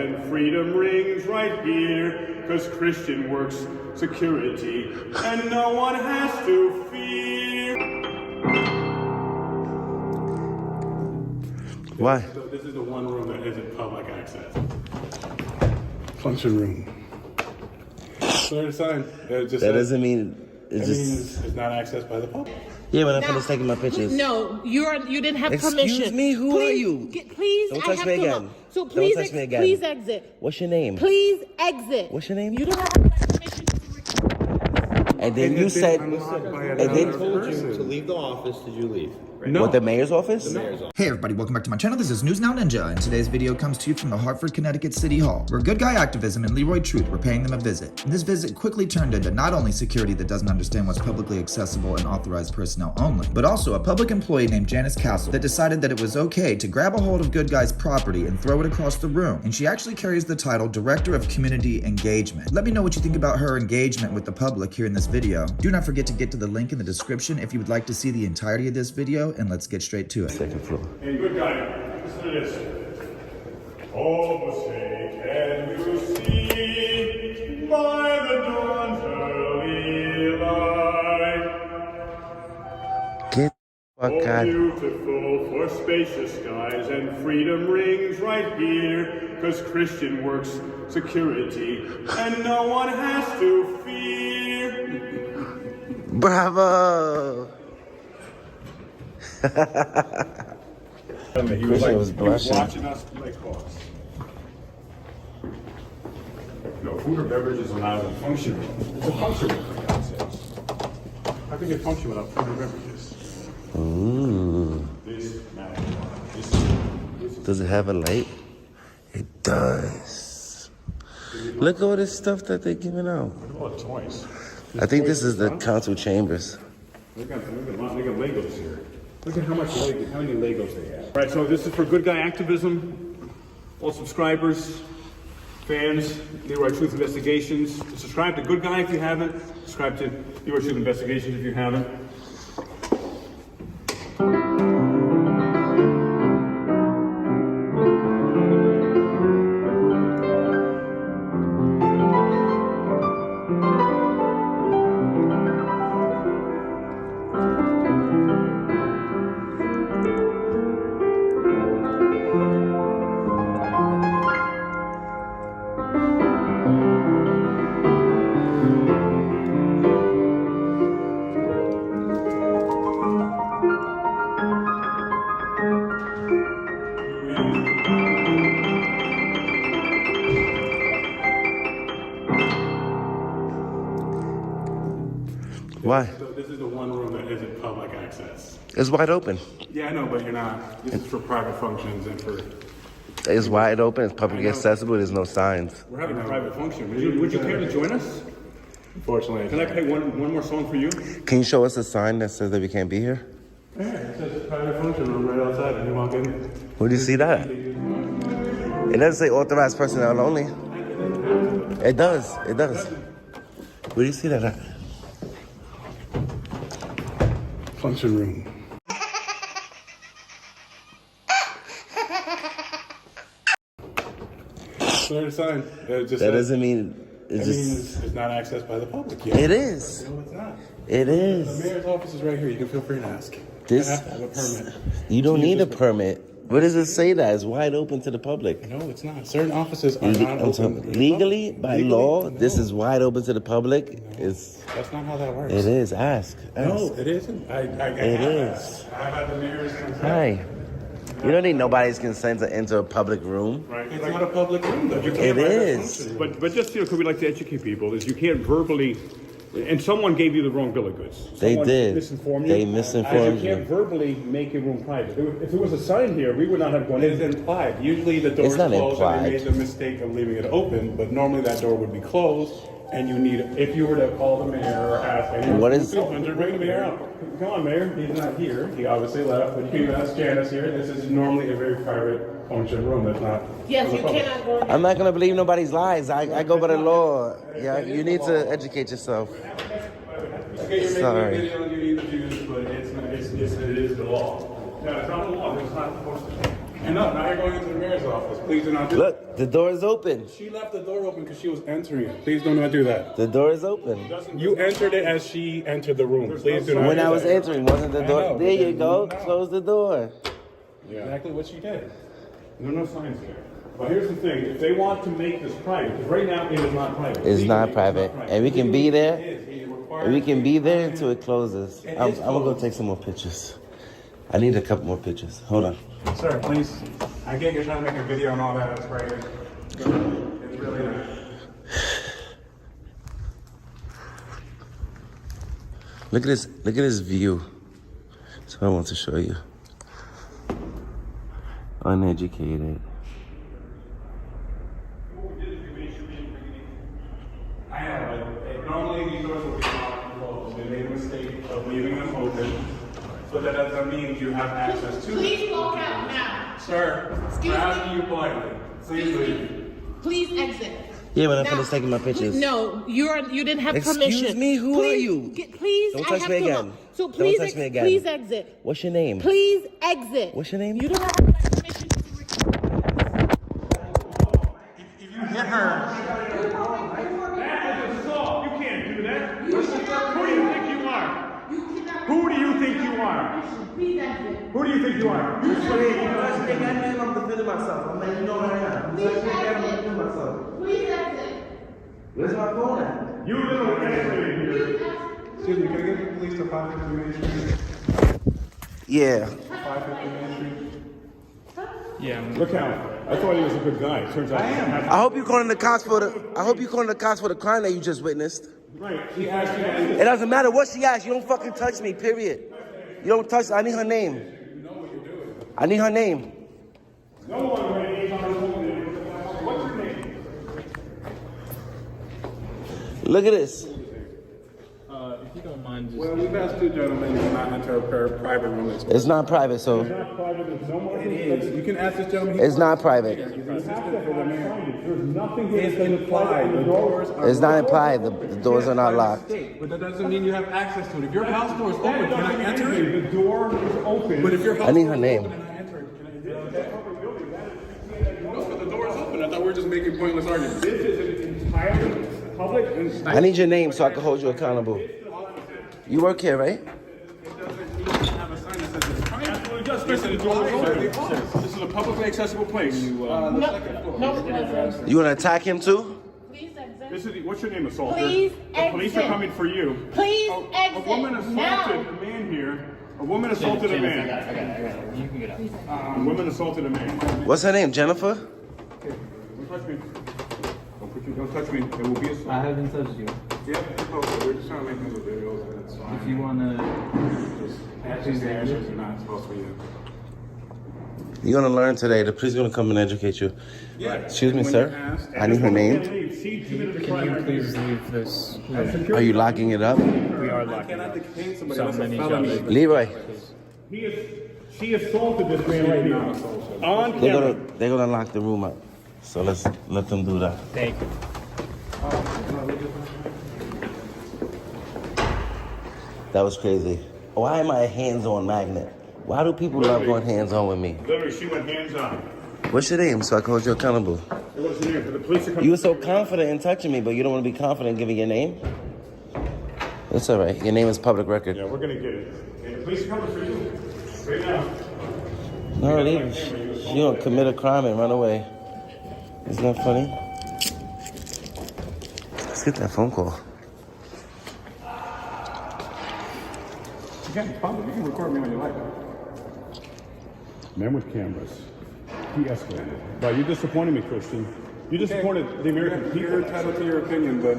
and freedom rings right here, 'cause Christian works security, and no one has to fear. Why? This is the one room that isn't public access. Function room. There's a sign. That doesn't mean It means it's not accessed by the public. Yeah, when I finished taking my pictures. No, you didn't have permission. Excuse me, who are you? Please, Don't I touch have me to again. look. So please, Don't touch me again. please exit. What's your name? Please exit. What's your name? You don't have permission to record. And then you said, and then told you to leave the office. Did you leave? what, the mayor's office? The mayor's office. Hey everybody, welcome back to my channel. This is News Now Ninja, and today's video comes to you from the Hartford, Connecticut City Hall, where Good Guy Activism and Leroy Truth were paying them a visit. And this visit quickly turned into not only security that doesn't understand what's publicly accessible and authorized personnel only, but also a public employee named Janice Castle that decided that it was okay to grab a hold of Good Guy's property and throw it across the room. And she actually carries the title Director of Community Engagement. Let me know what you think about her engagement with the public here in this video. Do not forget to get to the link in the description if you would like to see the entirety of this video, and let's get straight to it. Second floor. Hey, Good Guy, listen to this. Oh, say, can you see by the dawn's early light? Get the fuck Oh, out. beautiful for spacious skies, and freedom rings right here, 'cause Christian works security, and no one has to fear. Bravo! He was, was blushing. watching us play cards. No food or beverages allowed in the function room. It's a function room, for God's sakes. How can you function without food or beverages? Ooh. This Does it have a light? It does. Look at all this stuff that they're giving out. Look at all the toys. I think this is the council chambers. Look at Legos here. Look at how many Legos they have. All right, so this is for Good Guy Activism. All subscribers, fans, Leroy Truth Investigations. Subscribe to Good Guy if you haven't. Subscribe to Leroy Truth Investigations if you haven't. Why? This is the one room that isn't public access. It's wide open. Yeah, I know, but you're not. This is for private functions and for. It's wide open. It's publicly accessible. There's no signs. We're having a private function. Would you care to join us? Unfortunately. Can I play one more song for you? Can you show us a sign that says that we can't be here? Yeah, it says private function room right outside when you walk in. Where do you see that? It doesn't say authorized personnel only. It does. It does. Where do you see that at? Function room. There's a sign. That doesn't mean it means it's not accessed by the public yet. It is. No, it's not. It The is. mayor's office is right here. You can feel free to ask. This. You have to have a permit. You don't To use need a this- permit. Where does it say that? It's wide open to the public. No, it's not. Certain offices are not open. Legally, by law, this is wide open to the public. It's. That's not how that works. It is. Ask. No, it isn't. It is. I had the mayor's consent. Hi. You don't need nobody's consent to enter a public room. Right. It's not a public room, though. You It can't is. But just, because we like to educate people, is you can't verbally, and someone gave you the wrong bill of goods. They Someone did. misinformed you. They misinformed You can't verbally make a room private. If there was a sign here, we would not have gone in. It's implied. Usually the door is not closed and implied. they made the mistake of leaving it open, but normally that door would be closed. And you need, if you were to call the mayor or ask anyone, What is- bring the mayor out. Come on, mayor. He's not here. He obviously left, but you can ask Janice here. This is normally a very private function room. That's not. Yes, for you the public. cannot go in. I'm not gonna believe nobody's lies. I go by the law. Yeah, you need to educate yourself. Okay, you're Sorry. making a video you need to use, but it is the law. No, it's not the law. It's not supposed to be. And no, now you're going into the mayor's office. Please do not do Look, the door is open. that. She left the door open because she was entering it. Please do not do that. The door is open. You entered it as she entered the room. Please do not When do I was that. entering, wasn't the I door? know, There you but go. no. Close the door. Yeah. Exactly what she did. There are no signs there. But here's the thing. If they want to make this private, because right now it is not private. It's not Legally, private. And we can be there. It is. It is required. And we can be there until it closes. It I'm is gonna go closed. take some more pictures. I need a couple more pictures. Hold on. Sir, please. I get you're trying to make a video and all that. That's great. It's really not. Look at this. Look at this view. That's what I want to show you. Uneducated. I know, but normally these doors will be locked and closed. They made a mistake of leaving them open, but that doesn't mean you have access to them. Please walk out now. Sir, Excuse we're me? asking you politely. Please leave. Please exit. Yeah, when I'm Now, finished taking my pictures. No, you didn't have Excuse permission. me, who are Please, you? Please, Don't I touch have me to again. look. So Don't please, touch me again. please exit. What's your name? Please exit. What's your name? You do not have permission to record. If you hit her, that is assault. You can't do that. Who do you think you are? Who do you think you are? Please exit. Who do you think you are? I'm defending myself. I'm letting you know right now. Please exit. myself. Please exit. Where's my phone at? You little penetrated here. Excuse me, can I get the police to 550 Main Street? Yeah. 550 Main Street? Yeah. Look out. I thought he was a good guy. Turns out I am. I hope you calling the cops for the. I hope you calling the cops for the crime that you just witnessed. Right. She asked you to It doesn't matter what she asked. You don't fucking touch me. Period. You don't touch. I need her name. I need her name. No one went on the phone. What's your name? Look at this. If you don't mind, just Well, we've asked two gentlemen to not enter a private room. It's not private, so It's not private. There's no more. It is. You can ask this gentleman. it's not private. You have to have signage. There's nothing here to say implied. The doors are It's not implied. The doors are not locked. But that doesn't mean you have access to it. If your house door is open, can I enter it? The door is open. But if your house I need her name. can I enter it? No, but the door is open. I thought we were just making pointless arguments. This is entirely public. And I need your name so I can hold you accountable. You work here, right? it doesn't even have a sign that says it's private. Absolutely does. The door is open. This is a publicly accessible place. No, no, You gonna attack him too? please exit. This is what's your name, assaulter? Please The police are exit. coming for you. Please A exit. woman assaulted now. a man here. A woman assaulted a man. I got it. You can get out. A woman assaulted a man. What's her name? Jennifer? Don't touch me. Don't touch me. It will be assault. I haven't touched you. Yeah, it's okay. We're just trying to make these videos and it's fine. If you wanna, Just actions and actions are not supposed to be. You're gonna learn today. The police are gonna come and educate you. Yeah. Excuse me, sir. I need her name. can you please leave this? Are you locking it up? We are locking Cannot up. detain somebody. So That's a many felony. jobs. Leroy, She assaulted this man right now. On camera. they're gonna lock the room up. So let's let them do that. Thank you. That was crazy. Why am I a hands-on magnet? Why do people love going hands-on with me? Literally, she went hands on. What's your name so I can hold you accountable? It wasn't here, but the police are coming. You were so confident in touching me, but you don't want to be confident in giving your name? It's all right. Your name is public record. Yeah, we're gonna get it. And the police are coming for you right now. No, you don't commit a crime and run away. Isn't that funny? Let's get that phone call. You can record me when you like. Man with cameras. He escalated. But you disappointed me, Christian. You disappointed the American people. You're entitled to your opinion, but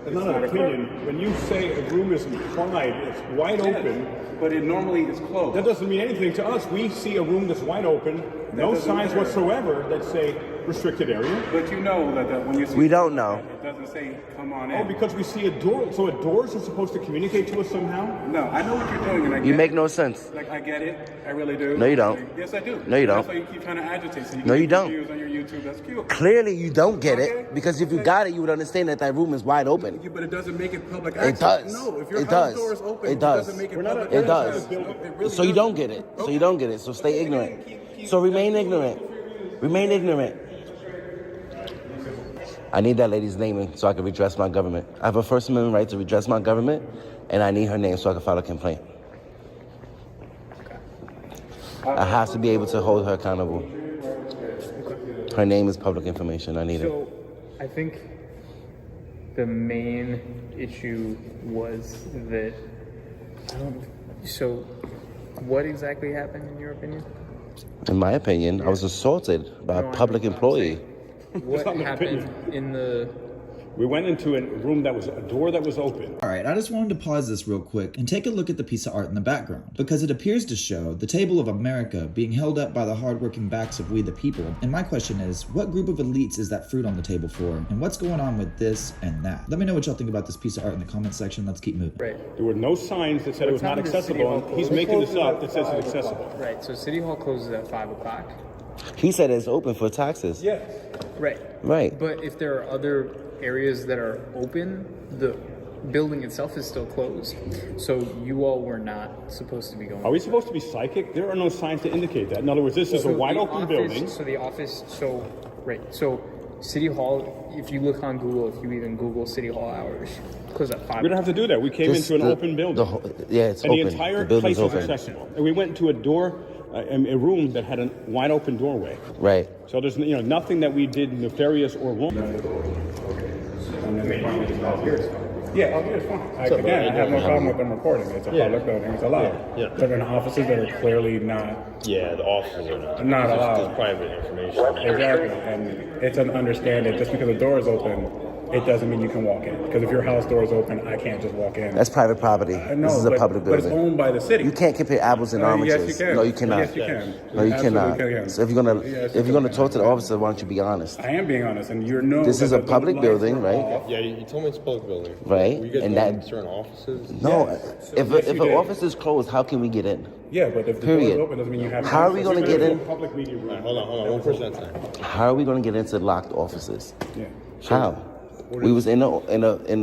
it's not an opinion. When you say a room is implied, it's wide open. But it normally is closed. That doesn't mean anything to us. We see a room that's wide open, no signs whatsoever that say restricted area. But you know that when you see We don't know. it doesn't say come on in. Oh, because we see a door. So doors are supposed to communicate to us somehow? No, I know what you're doing, and I You get make it. no sense. Like I get it, I really do. No, you don't. Yes, I do. No, you don't. That's why you keep trying to agitate. So you No, can you get don't. views on your YouTube. That's cute. Clearly, you don't get it because if you got it, you would understand that that room is wide open. But it doesn't make it public It access. does. No, if your It house does. door is open, It does. doesn't make it We're not public a- It access. does. No, it really So you doesn't. don't get it. So you don't get it. So stay ignorant. So remain ignorant. Remain ignorant. I need that lady's name so I can redress my government. I have a First Amendment right to redress my government, and I need her name so I can file a complaint. I have to be able to hold her accountable. Her name is public information. I need it. So, I think the main issue was that, so what exactly happened in your opinion? In my opinion, I was assaulted by a public employee. What not an happened opinion. in the... We went into a room that was a door that was open. Alright, I just wanted to pause this real quick and take a look at the piece of art in the background, because it appears to show the table of America being held up by the hardworking backs of we the people. And my question is, what group of elites is that fruit on the table for? And what's going on with this and that? Let me know what y'all think about this piece of art in the comment section. Let's keep moving. Right. There were no signs that said it was not accessible. And he's making this up that says it's accessible. Right, so City Hall closes at 5 o'clock. He said it's open for taxes. Yes. Right. Right. But if there are other areas that are open, the building itself is still closed. So you all were not supposed to be going. Are we supposed to be psychic? There are no signs to indicate that. In other words, this is a wide open building. So the office, so City Hall, if you look on Google, if you even Google City Hall hours, close at 5. We don't have to do that. We came Just into an the- open building. it's and open. the entire The building's place is open. accessible. And we went into a door, a room that had a wide open doorway. Right. So there's nothing that we did nefarious or wrong. Yeah, oh, here's fine. Again, I have no problem with them recording. It's a public building. It's allowed. Yeah. They're in offices that are clearly not Yeah, the officers are not. Not allowed. It's private information. exactly, and it's an understanding. Just because the door is open, it doesn't mean you can walk in. Because if your house door is open, I can't just walk in. That's private property. No, This is a but- public but it's building. owned by the city. You can't compare apples and oranges. Yes, you can. No, you cannot. Yes, you can. No, you Absolutely cannot. can. So if you're gonna Yes, if you're gonna talk to the officer, why don't you be honest? I am being honest, and you know This is that a the public lights building, were right? off. Yeah, you told me it's a public building. Right, Were you guys and going that- to certain offices? No, if Yes, an you did. office is closed, how can we get in? Yeah, but if the Period. door is open, doesn't mean you have. How are we access. gonna We went get into in? a public meeting room. All right, hold on, one person at a time. How are we gonna get into locked offices? Yeah. How? We was in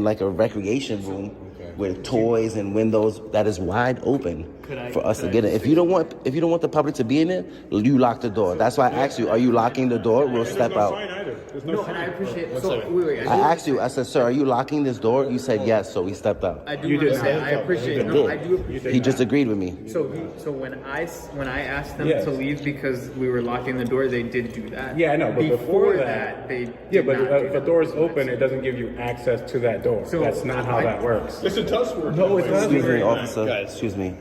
like a recreation room with toys and windows that is wide open for us to get in. If you don't want the public to be in it, you lock the door. That's why I asked you, are you locking the door? We'll step There's no out. sign either. There's no No, sign. and I appreciate. So wait. I asked you, I said, sir, are you locking this door? You said yes, so we stepped out. I do You did understand. not. I appreciate. He No, did. I do appreciate. He just agreed with me. So when I asked them Yes. to leave because we were locking the door, they did do that. Yeah, I know, but before that, they Yeah, did but not do if the that. door is open, it doesn't give you access to that door. So, That's not how that works. Yes, it does work. No, it doesn't. Excuse me, Right, officer. guys. Excuse me.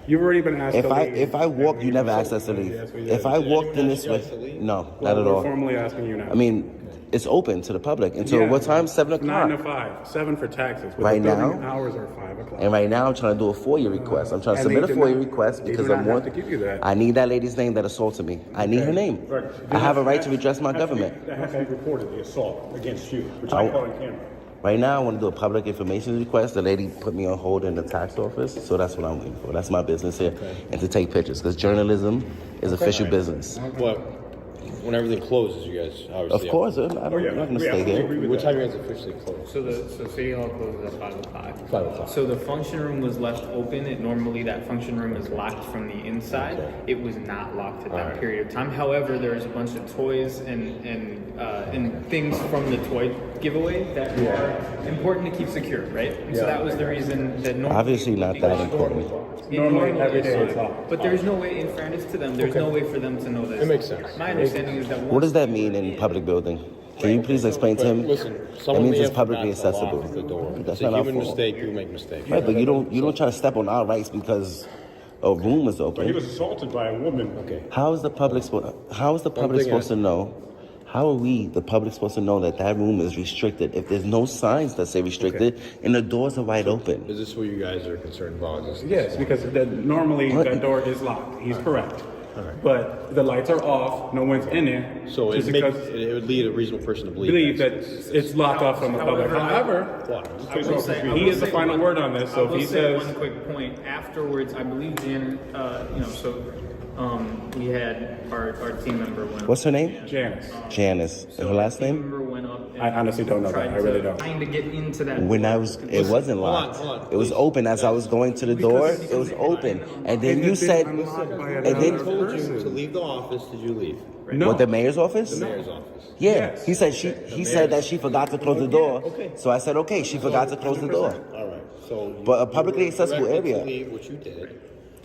You've already been asked to leave. If I walk, you never asked us to leave. If I walked in this way, no, not at We're all. formally asking you now. I mean, it's open to the public until Yeah. what time? 7 9 to o'clock. 5. 7 for taxes. But Right the building now? hours are 5 o'clock. And right now, I'm trying to do a FOIA request. I'm trying to And they submit a do FOIA not- request they because do I not want. have to give you that. I need that lady's name that assaulted me. I need her name. Right. I have a right to redress my That has to be- government. That has to be reported, the assault against you, which I caught on camera. Right now, I want to do a public information request. The lady put me on hold in the tax office, so that's what I'm waiting for. That's my business here, and to take pictures because journalism is official business. But when everything closes, you guys Of obviously. course, I'm not going to stay here. What time you guys officially close? So City Hall closes at 5 o'clock. 5 o'clock. So the function room was left open. Normally that function room is locked from the inside. It was not locked at that period of time. However, there's a bunch of toys and things from the toy giveaway that are important to keep secure, right? And so that was the reason that normally Obviously not that important. Normally, every day it's locked. But there's no way, in fairness to them, there's no way for them to know this. It makes sense. My understanding is that What does that mean in public building? Can you please explain to him? Listen, That someone means may it's have publicly forgot to accessible. lock the door. That's It's a not our human fault. mistake. You make mistakes. Right, but you don't try to step on our rights because a room is He open. was assaulted by a woman. Okay. How is the public supposed to know? How are we, the public, supposed to know that that room is restricted if there's no signs that say restricted and the doors are wide open? Is this what you guys are concerned about? Is this- Yes, because normally What? that door is locked. He's correct. But the lights are off. No one's in it. So just it because would lead a reasonable person to believe that it's locked off from the public. However, he is the final word on this. So I if will he say says, one quick point. Afterwards, I believe Jan, so We had our team member went. What's her name? Janice. Janice. And her last Team name? member went up. And I honestly don't know that. tried I really to- don't. Trying to get into that. When I was, it wasn't locked. It was open as I was going to the door. It was open, and then you said, and then Told you to leave the office. Did you leave? No. what, the mayor's office? The mayor's office. Yeah, Yes. he said he said that she forgot to close the door. So I said, okay, she forgot to close the door. All right. So. But a publicly accessible directed to area. Leave what you did.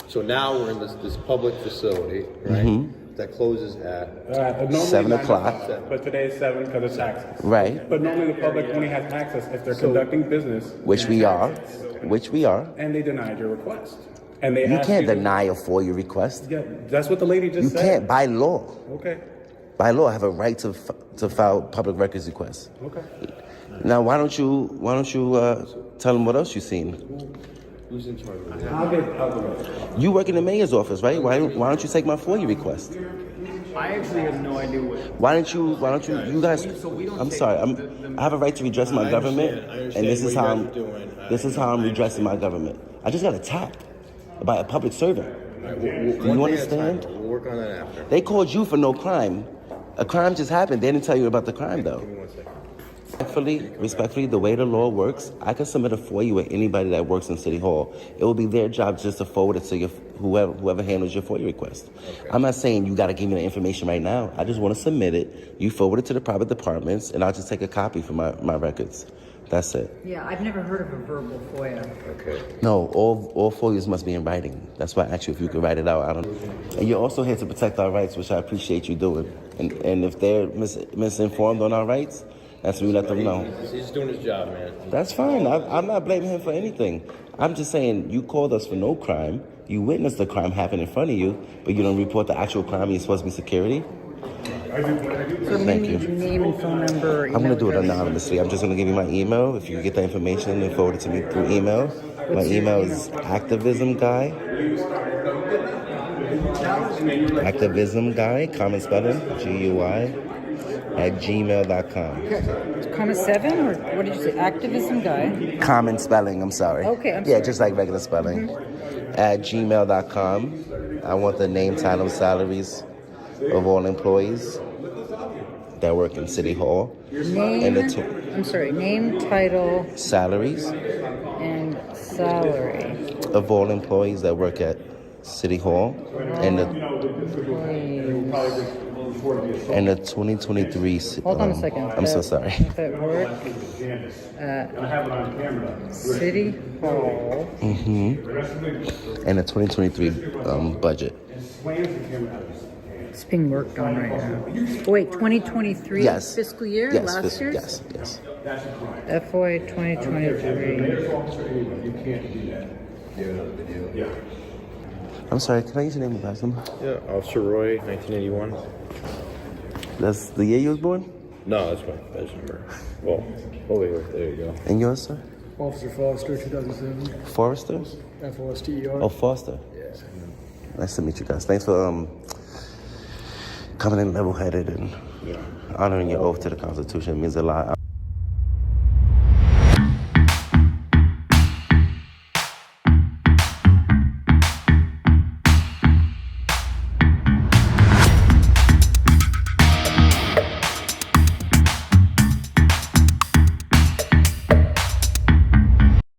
So now we're in this public facility, right? Mm-hmm. That closes at. Normally 7 9 o'clock. But today is 7 because it's access. Right, But normally the public only has access if they're conducting business. which we are, which we are. And they denied your request. And they You asked can't to- deny a FOIA request. Yeah, that's what the lady just You said. can't, by law. Okay. By law, have a right to file public records requests. Okay. Now, why don't you tell them what else you've seen? Who's in charge of that? I'll get You work in the mayor's office, right? Why don't you take my FOIA request? I actually have no idea what. Why don't you, you guys, I'm sorry, I have a right to redress my I government, understand and this what is you how guys I'm, are doing. this is how I'm redressing my government. I just got attacked by a public servant. Do you understand? We'll work on that after. They called you for no crime. A crime just happened. They didn't tell you about the crime, though. Give me 1 second. Respectfully, the way the law works, I can submit a FOIA with anybody that works in City Hall. It will be their job just to forward it to your whoever handles your FOIA request. Okay. I'm not saying you got to give me the information right now. I just want to submit it. You forward it to the private departments, and I'll just take a copy for my records. That's it. Yeah, I've never heard of a verbal FOIA. Okay. No, all FOIAs must be in writing. That's why I asked you if you could write it out. I don't. And you're also here to protect our rights, which I appreciate you doing. And if they're misinformed on our rights, that's when we let them know. He's doing his job, man. That's fine. I'm not blaming him for anything. I'm just saying you called us for no crime. You witnessed the crime happen in front of you, but you don't report the actual crime. You're supposed to be security. So Thank maybe you. name and phone number. I'm going to do it anonymously. I'm just going to give you my email. If you can get that information and forward it to me through email. My email is activismguy. Activismguy, common spelling, GUI, @gmail.com. Comma 7 or what did you say? Activism guy. Common spelling, I'm sorry. Okay, I'm Yeah, sorry. just like regular spelling. @gmail.com. I want the name, title, salaries of all employees that work in City Hall. Name. I'm sorry. Name, title, Salaries and salary. of all employees that work at City Hall and the 2023. Hold on a second. I'm so sorry. That work at City Hall. And the 2023 budget. It's being worked on right now. Wait, 2023 Yes. fiscal year? Yes. Last year? Yes. Yes. FY 2023. I'm sorry. Can I use your name and last number? Yeah, Officer Roy, 1981. That's the year you was born. No, that's my badge number. Well, over here. There you go. And yours, sir? Officer Foster, 2007. Forrester? FOSTER. Oh, Foster. Yes. Nice to meet you guys. Thanks for coming in level-headed and honoring your oath to the Constitution. It means a lot.